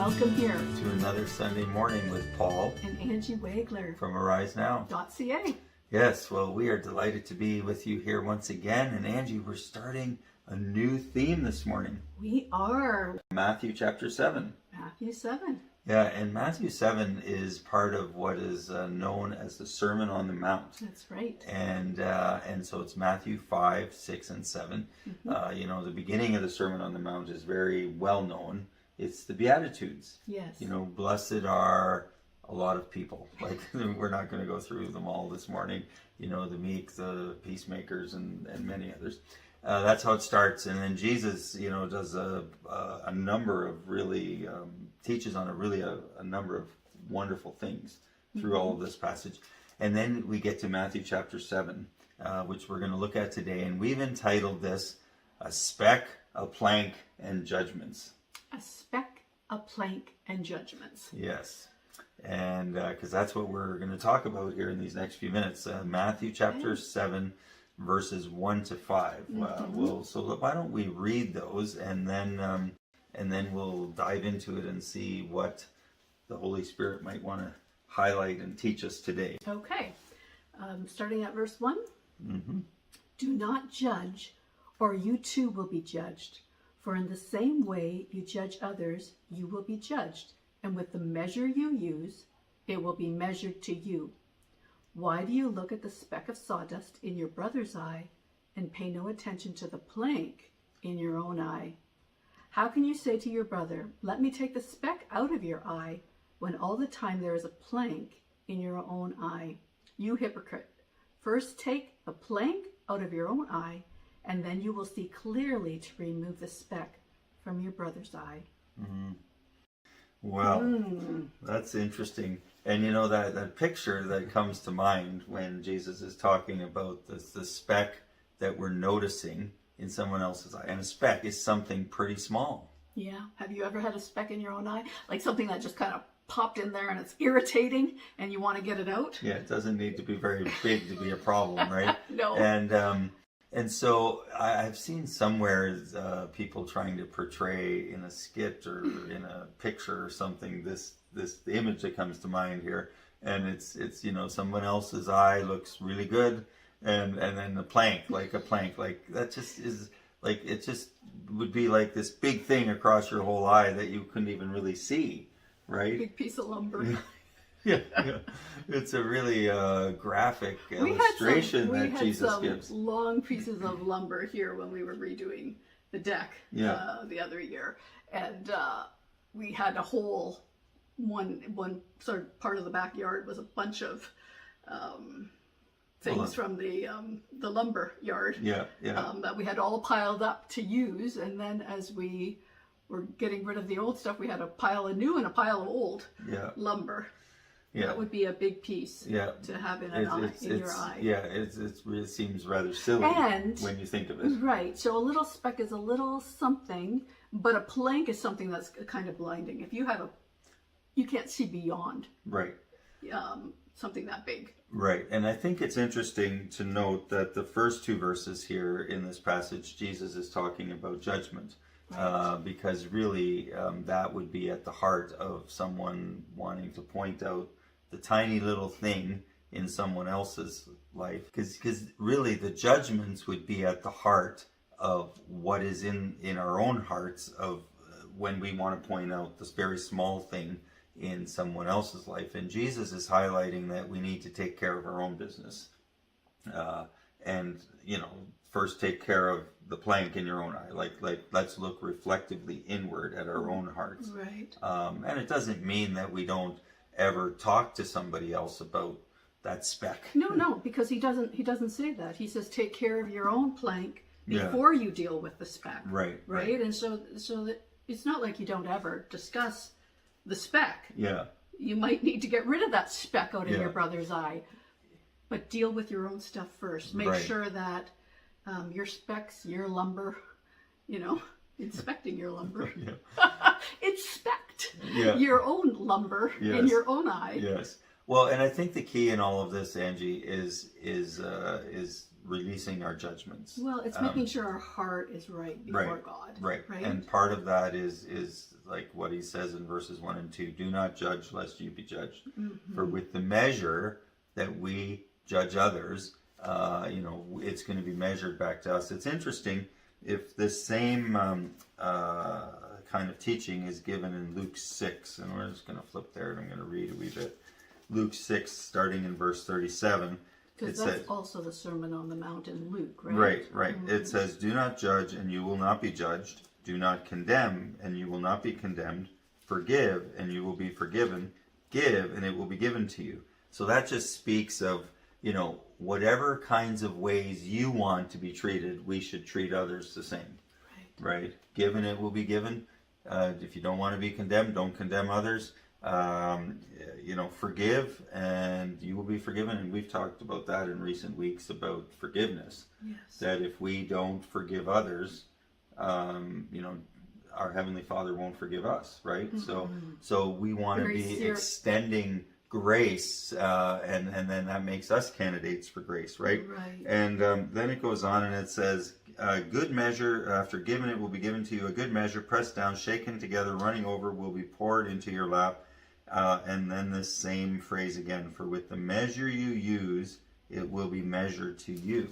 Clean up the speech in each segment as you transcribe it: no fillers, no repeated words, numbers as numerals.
Welcome here to another Sunday morning with Paul and Angie Wagler from arisenow.ca. Yes, well, we are delighted to be with you here once again. And Angie, we're starting a new theme this morning. We are. Matthew chapter 7. Matthew 7. Yeah, and Matthew 7 is part of what is known as the Sermon on the Mount. That's right. And so it's Matthew 5, 6, and 7. The beginning of the Sermon on the Mount is very well known. It's the Beatitudes. Yes. Blessed are a lot of people. Like, we're not going to go through them all this morning. The meek, the peacemakers, and many others. That's how it starts. And then Jesus, does a number of really, teaches on a number of wonderful things through all of this passage. And then we get to Matthew chapter 7, which we're going to look at today. And we've entitled this, A Speck, A Plank, and Judgements. A Speck, A Plank, and Judgements. Yes. And because that's what we're going to talk about here in these next few minutes. Matthew chapter 7, verses 1 to 5. So why don't we read those, and then we'll dive into it and see what the Holy Spirit might want to highlight and teach us today. Okay. Starting at verse 1. Do not judge, or you too will be judged. For in the same way you judge others, you will be judged. And with the measure you use, it will be measured to you. Why do you look at the speck of sawdust in your brother's eye and pay no attention to the plank in your own eye? How can you say to your brother, let me take the speck out of your eye, when all the time there is a plank in your own eye? You hypocrite, first take the plank out of your own eye, and then you will see clearly to remove the speck from your brother's eye. Well, that's interesting. And that picture that comes to mind when Jesus is talking about the speck that we're noticing in someone else's eye. And a speck is something pretty small. Yeah. Have you ever had a speck in your own eye? Like something that just kind of popped in there and it's irritating and you want to get it out? Yeah, it doesn't need to be very big to be a problem, right? No. And so I've seen somewhere people trying to portray in a skit or in a picture or something this the image that comes to mind here, and it's someone else's eye looks really good, and then a plank like that just is like, it just would be like this big thing across your whole eye that you couldn't even really see, right? Big piece of lumber. Yeah. It's a really graphic illustration that Jesus gives. We had some long pieces of lumber here when we were redoing the deck the other year, and we had a whole one sort of part of the backyard was a bunch of things from the lumber yard that we had all piled up to use, and then as we were getting rid of the old stuff, we had a pile of new and a pile of old lumber. Yeah. That would be a big piece to have in your eye. Yeah, it seems rather silly when you think of it. Right. So a little speck is a little something, but a plank is something that's kind of blinding. If you have you can't see beyond. Right. Something that big. Right. And I think it's interesting to note that the first two verses here in this passage, Jesus is talking about judgment. Right. Because really that would be at the heart of someone wanting to point out the tiny little thing in someone else's life, because really the judgments would be at the heart of what is in our own hearts of when we want to point out this very small thing in someone else's life. And Jesus is highlighting that we need to take care of our own business, and first take care of the plank in your own eye. Like let's look reflectively inward at our own hearts. Right. And it doesn't mean that we don't ever talk to somebody else about that speck. No, because he doesn't say that. He says take care of your own plank before you deal with the speck. Right. And so that it's not like you don't ever discuss the speck. Yeah. You might need to get rid of that speck out of your brother's eye, but deal with your own stuff first. Make sure that your specks, your lumber, inspecting your lumber. Inspect your own lumber in your own eye. Yes. Well, and I think the key in all of this, Angie, is releasing our judgments. Well, it's making sure our heart is right before God. Right. And part of that is like what he says in verses 1 and 2, do not judge lest you be judged. For with the measure that we judge others, it's going to be measured back to us. It's interesting if this same kind of teaching is given in Luke 6, and we're just going to flip there and I'm going to read a wee bit. Luke 6, starting in verse 37. Because that's also the Sermon on the Mount in Luke, right? Right. It says, do not judge and you will not be judged. Do not condemn and you will not be condemned. Forgive and you will be forgiven. Give and it will be given to you. So that just speaks of, whatever kinds of ways you want to be treated, we should treat others the same. Right? Give and it will be given. If you don't want to be condemned, don't condemn others. Forgive and you will be forgiven. And we've talked about that in recent weeks about forgiveness. Yes. That if we don't forgive others, our Heavenly Father won't forgive us, right? So we want to be extending grace, and then that makes us candidates for grace, right? And then it goes on and it says, good measure, after given it will be given to you, a good measure, pressed down, shaken together, running over, will be poured into your lap. And then this same phrase again, for with the measure you use, it will be measured to you.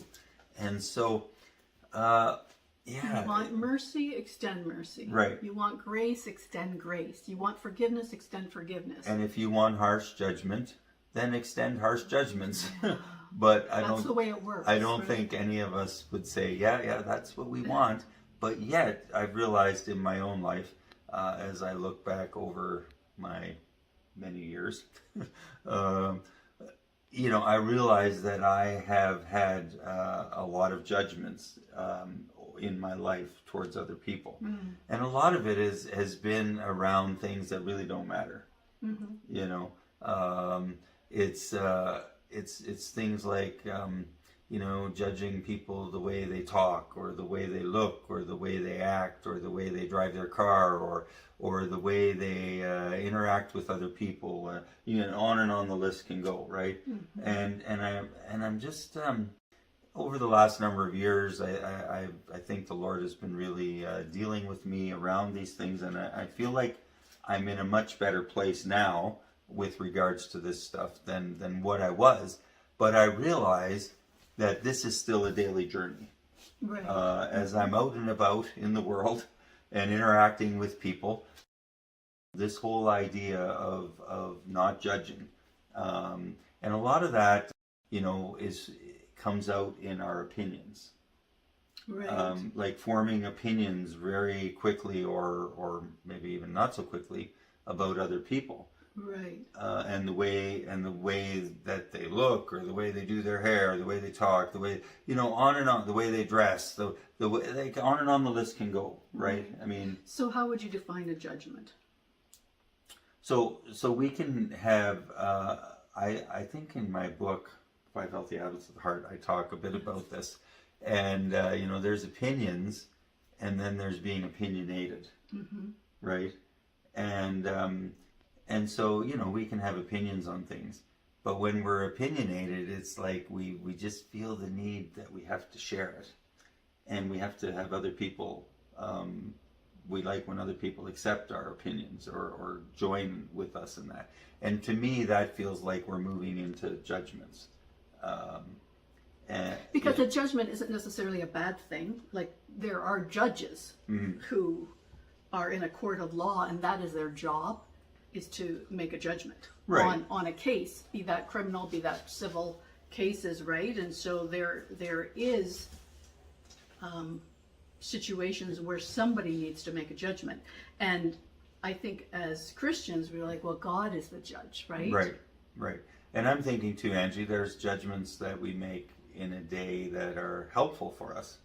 And so, you want mercy, extend mercy. Right. You want grace, extend grace. You want forgiveness, extend forgiveness. And if you want harsh judgment, then extend harsh judgments. But that's the way it works. I don't think any of us would say, yeah, that's what we want. But yet, I've realized in my own life, as I look back over my many years, I realize that I have had a lot of judgments in my life towards other people. And a lot of it has been around things that really don't matter. It's things like judging people the way they talk, or the way they look, or the way they act, or the way they drive their car, or the way they interact with other people. On and on the list can go, right? And I'm just over the last number of years, I think the Lord has been really dealing with me around these things, and I feel like I'm in a much better place now with regards to this stuff than what I was. But I realize that this is still a daily journey. Right. As I'm out and about in the world and interacting with people, this whole idea of not judging, and a lot of that, comes out in our opinions. Right. Like forming opinions very quickly, or maybe even not so quickly, about other people. Right. And the way that they look, or the way they do their hair, the way they talk, the way on and on, the way they dress, the way on and on the list can go, right? I mean. So how would you define a judgment? So we can have. I think in my book, 5 Healthy Habits of the Heart, I talk a bit about this, and there's opinions, and then there's being opinionated, right? And so, we can have opinions on things, but when we're opinionated, it's like we just feel the need that we have to share it, and we have to have other people. We like when other people accept our opinions or join with us in that. And to me, that feels like we're moving into judgments. Because a judgment isn't necessarily a bad thing. Like, there are judges who are in a court of law, and that is their job, is to make a judgment on a case, be that criminal, be that civil cases, right? And so there is situations where somebody needs to make a judgment. And I think as Christians, we're like, well, God is the judge, right? Right. And I'm thinking too, Angie, there's judgments that we make in a day that are helpful for us.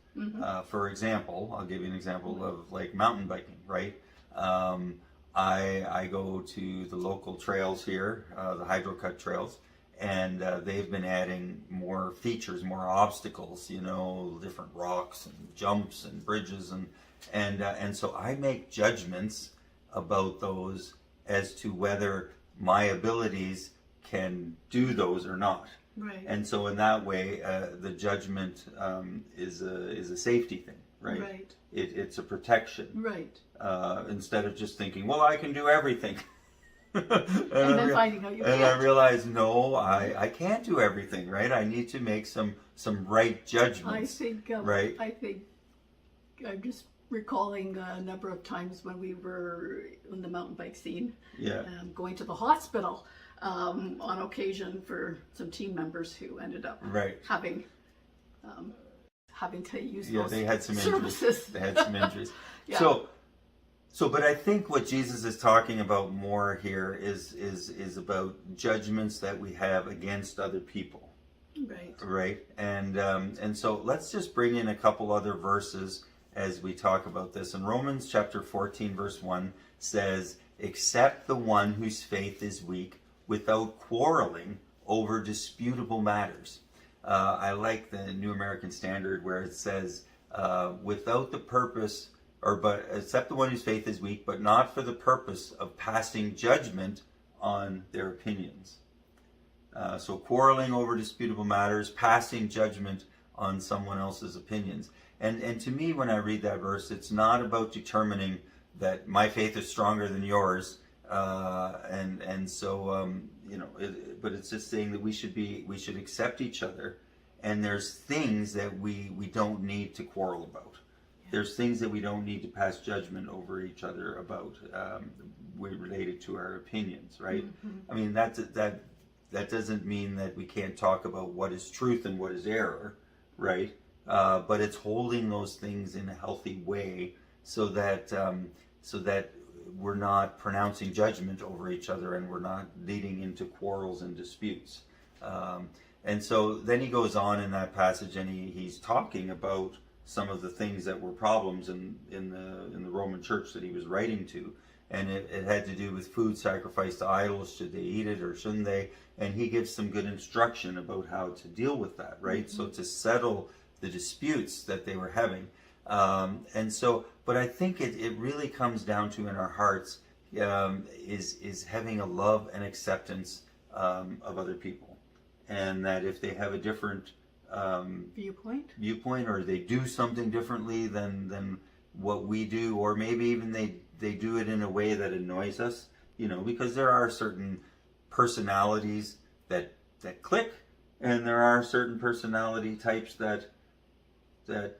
For example, I'll give you an example of like mountain biking, right? I go to the local trails here, the hydrocut trails, and they've been adding more features, more obstacles, different rocks and jumps and bridges, and so I make judgments about those as to whether my abilities can do those or not. Right. And so in that way, the judgment is a safety thing, right? Right. It's a protection. Right. Instead of just thinking, well, I can do everything. and then finding out you and can't. I realized, no, I can't do everything, right? I need to make some right judgments. Right? I think I'm just recalling a number of times when we were in the mountain bike scene, going to the hospital on occasion for some team members who ended up having to use those they had some services. Injuries. They had some injuries. So, but I think what Jesus is talking about more here is about judgments that we have against other people. Right. And so let's just bring in a couple other verses as we talk about this. In Romans chapter 14, verse 1 says, "Accept the one whose faith is weak without quarreling over disputable matters." I like the New American Standard where it says, without the purpose, but accept the one whose faith is weak, but not for the purpose of passing judgment on their opinions. So quarreling over disputable matters, passing judgment on someone else's opinions. And to me, when I read that verse, it's not about determining that my faith is stronger than yours, but it's just saying that we should accept each other, and there's things that we don't need to quarrel about. There's things that we don't need to pass judgment over each other about, related to our opinions, right? I mean, that doesn't mean that we can't talk about what is truth and what is error, right? But it's holding those things in a healthy way so that we're not pronouncing judgment over each other and we're not leading into quarrels and disputes. And so then he goes on in that passage and he's talking about some of the things that were problems in the Roman church that he was writing to. And it had to do with food sacrificed to idols. Should they eat it or shouldn't they? And he gives some good instruction about how to deal with that, right? So to settle the disputes that they were having. But I think it really comes down to, in our hearts, is having a love and acceptance of other people. And that if they have a different viewpoint, or they do something differently than what we do, or maybe even they do it in a way that annoys us, because there are certain personalities that click, and there are certain personality types that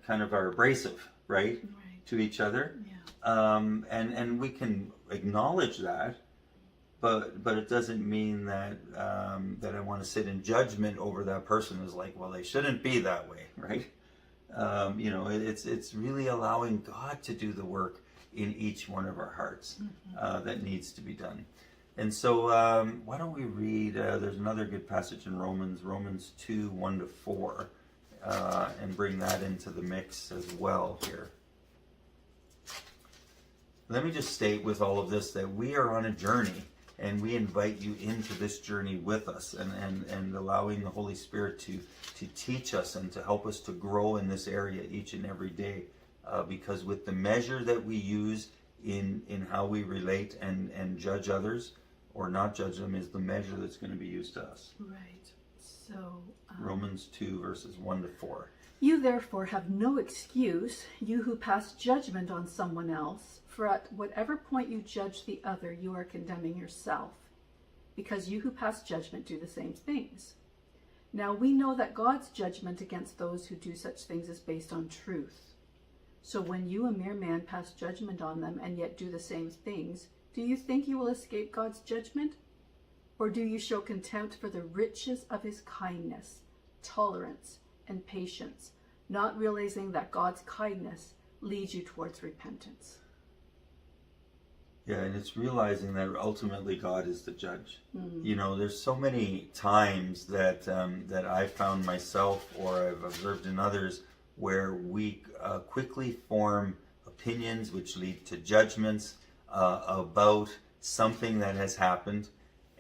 kind of are abrasive, right, to each other. And we can acknowledge that, but it doesn't mean that I want to sit in judgment over that person as like, well, they shouldn't be that way, right? It's really allowing God to do the work in each one of our hearts that needs to be done. And so why don't we read, there's another good passage in Romans 2, 1-4, and bring that into the mix as well here. Let me just state with all of this that we are on a journey, and we invite you into this journey with us, and allowing the Holy Spirit to teach us and to help us to grow in this area each and every day, because with the measure that we use in how we relate and judge others or not judge them is the measure that's going to be used to us. Right. So Romans 2 verses 1-4. You therefore have no excuse, you who pass judgment on someone else, for at whatever point you judge the other, you are condemning yourself, because you who pass judgment do the same things. Now we know that God's judgment against those who do such things is based on truth. So when you, a mere man, pass judgment on them and yet do the same things, do you think you will escape God's judgment? Or do you show contempt for the riches of his kindness, tolerance, and patience, not realizing that God's kindness leads you towards repentance? Yeah, and it's realizing that ultimately God is the judge. There's so many times that I've found myself, or I've observed in others, where we quickly form opinions which lead to judgments about something that has happened,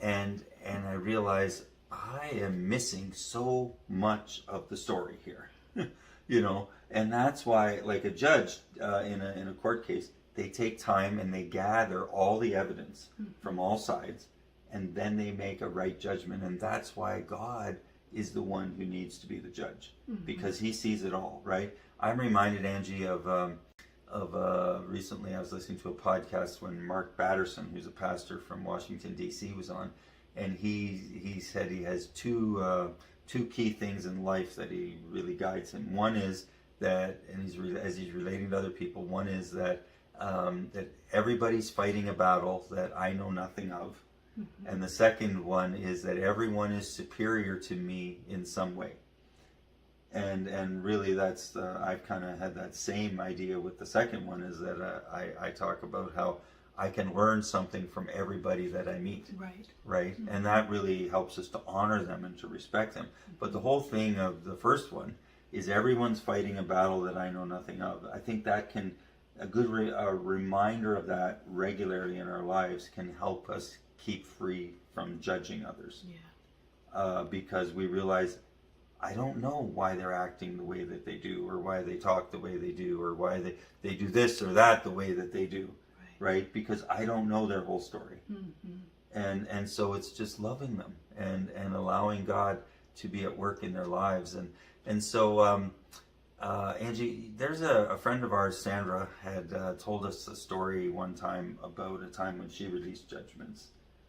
and I realize I am missing so much of the story here, and that's why, like a judge in a court case, they take time and they gather all the evidence from all sides, and then they make a right judgment. And that's why God is the one who needs to be the judge, because he sees it all, right? I'm reminded, Angie, of recently I was listening to a podcast when Mark Batterson, who's a pastor from Washington, D.C., was on, and he said he has two key things in life that he really guides him. One is that, and as he's relating to other people, one is that that everybody's fighting a battle that I know nothing of. And the second one is that everyone is superior to me in some way. And really that's, I've kind of had that same idea with the second one, is that I talk about how I can learn something from everybody that I meet. Right? And that really helps us to honor them and to respect them. But the whole thing of the first one is everyone's fighting a battle that I know nothing of. I think that can, a good reminder of that regularly in our lives can help us keep free from judging others. Because we realize, I don't know why they're acting the way that they do, or why they talk the way they do, or why they do this or that the way that they do, right? Because I don't know their whole story. And so it's just loving them and allowing God to be at work in their lives. And so Angie, there's a friend of ours, Sandra, had told us a story one time about a time when she released judgments.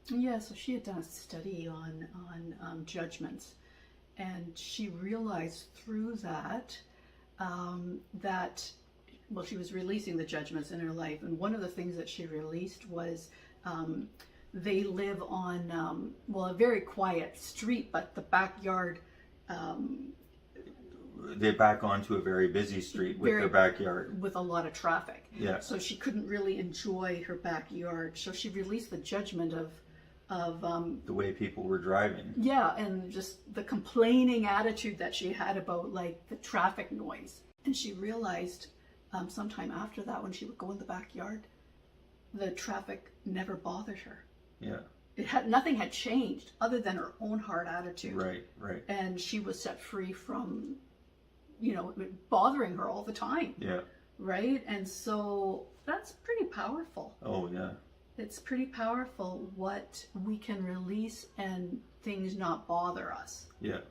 Yeah, so she had done a study on judgments, and she realized through that that, well, she was releasing the judgments in her life, and one of the things that she released was they live on, a very quiet street, but the backyard... they back onto a very busy street with their backyard. With a lot of traffic. Yeah. So she couldn't really enjoy her backyard, so she released the judgment of the way people were driving. Yeah, and just the complaining attitude that she had about like the traffic noise. And she realized sometime after that, when she would go in the backyard, the traffic never bothered her. Yeah. Nothing had changed other than her own hard attitude. Right. And she was set free from, bothering her all the time. Yeah. Right? And so that's pretty powerful. Oh, yeah. It's pretty powerful what we can release and things not bother us. Yeah.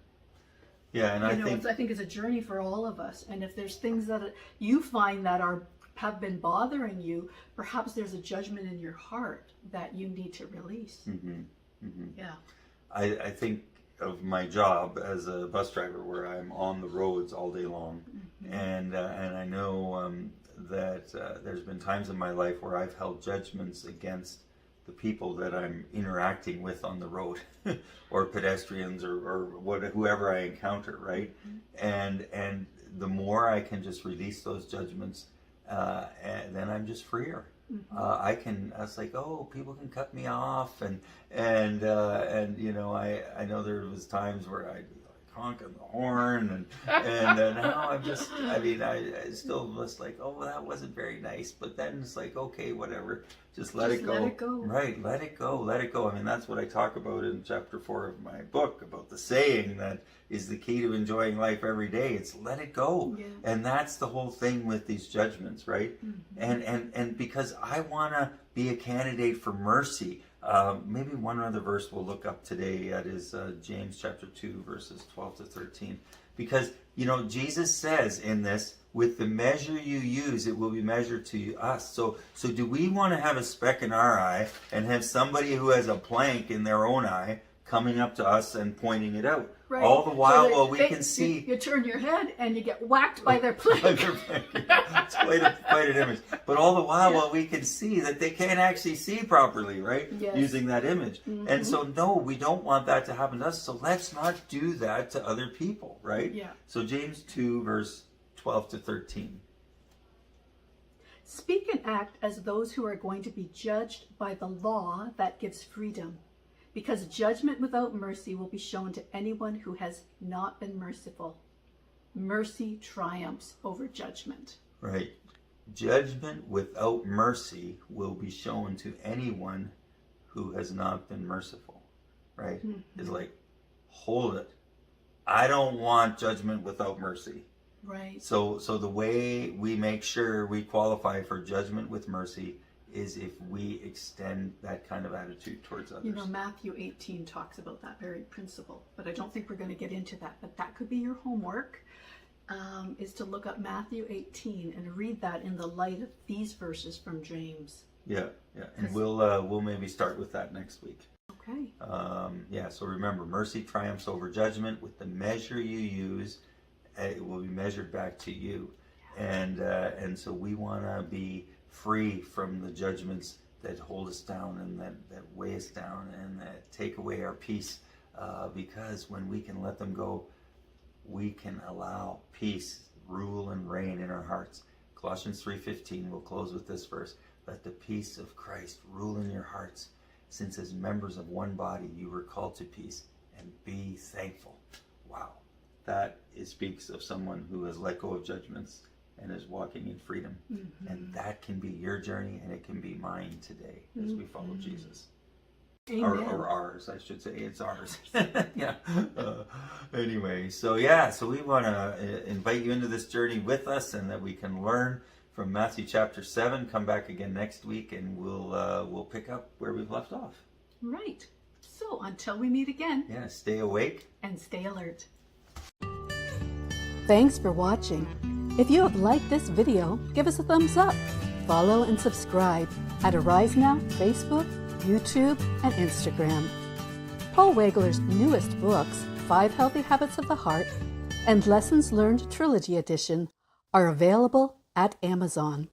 Yeah, and I think it's a journey for all of us. And if there's things that you find that have been bothering you, perhaps there's a judgment in your heart that you need to release. Yeah. I think of my job as a bus driver, where I'm on the roads all day long, and I know that there's been times in my life where I've held judgments against the people that I'm interacting with on the road, or pedestrians, or whoever I encounter, right? And the more I can just release those judgments, then I'm just freer. I was like, oh, people can cut me off, and I know there was times where I'd be like honking the horn, and now I'm just, I still was like, oh, that wasn't very nice, but then it's like, okay, whatever, just let it go. Right, let it go. That's what I talk about in chapter 4 of my book, about the saying that is the key to enjoying life every day. It's let it go. Yeah. And that's the whole thing with these judgments, right? And because I want to be a candidate for mercy, maybe one other verse we'll look up today, that is James chapter 2, verses 12 to 13. Because, Jesus says in this, with the measure you use, it will be measured to us. So do we want to have a speck in our eye and have somebody who has a plank in their own eye coming up to us and pointing it out? Right. All the while, we can see... You turn your head and you get whacked by their plank. It's quite an image. But all the while, we can see that they can't actually see properly, right? Yes. Using that image. And so, no, we don't want that to happen to us. So let's not do that to other people, right? Yeah. So James 2, verse 12 to 13. Speak and act as those who are going to be judged by the law that gives freedom, because judgment without mercy will be shown to anyone who has not been merciful. Mercy triumphs over judgment. Right. Judgment without mercy will be shown to anyone who has not been merciful. Right? It's like, hold it. I don't want judgment without mercy. Right. So the way we make sure we qualify for judgment with mercy is if we extend that kind of attitude towards others. You know, Matthew 18 talks about that very principle, but I don't think we're going to get into that. But that could be your homework, is to look up Matthew 18 and read that in the light of these verses from James. Yeah, and we'll maybe start with that next week. Okay. So remember, mercy triumphs over judgment. With the measure you use, it will be measured back to you. And so we want to be free from the judgments that hold us down and that weigh us down and that take away our peace, because when we can let them go, we can allow peace rule and reign in our hearts. Colossians 3:15, we'll close with this verse. Let the peace of Christ rule in your hearts, since as members of one body you were called to peace, and be thankful. Wow. That speaks of someone who has let go of judgments and is walking in freedom. Mm-hmm. And that can be your journey, and it can be mine today as we follow Jesus. Or ours, I should say. It's ours. Anyway, so we want to invite you into this journey with us, and that we can learn from Matthew chapter 7. Come back again next week, and we'll pick up where we've left off. Right. So until we meet again. Yeah, stay awake. And stay alert. Thanks for watching. If you have liked this video, give us a thumbs up. Follow and subscribe at Arise Now, Facebook, YouTube, and Instagram. Paul Wagler's newest books, 5 Healthy Habits of the Heart and Lessons Learned Trilogy Edition, are available at Amazon.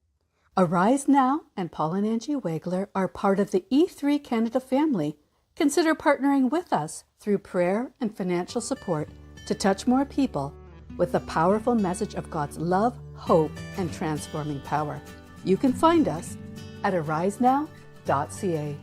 Arise Now and Paul and Angie Wagler are part of the E3 Canada family. Consider partnering with us through prayer and financial support to touch more people with the powerful message of God's love, hope, and transforming power. You can find us at arisenow.ca.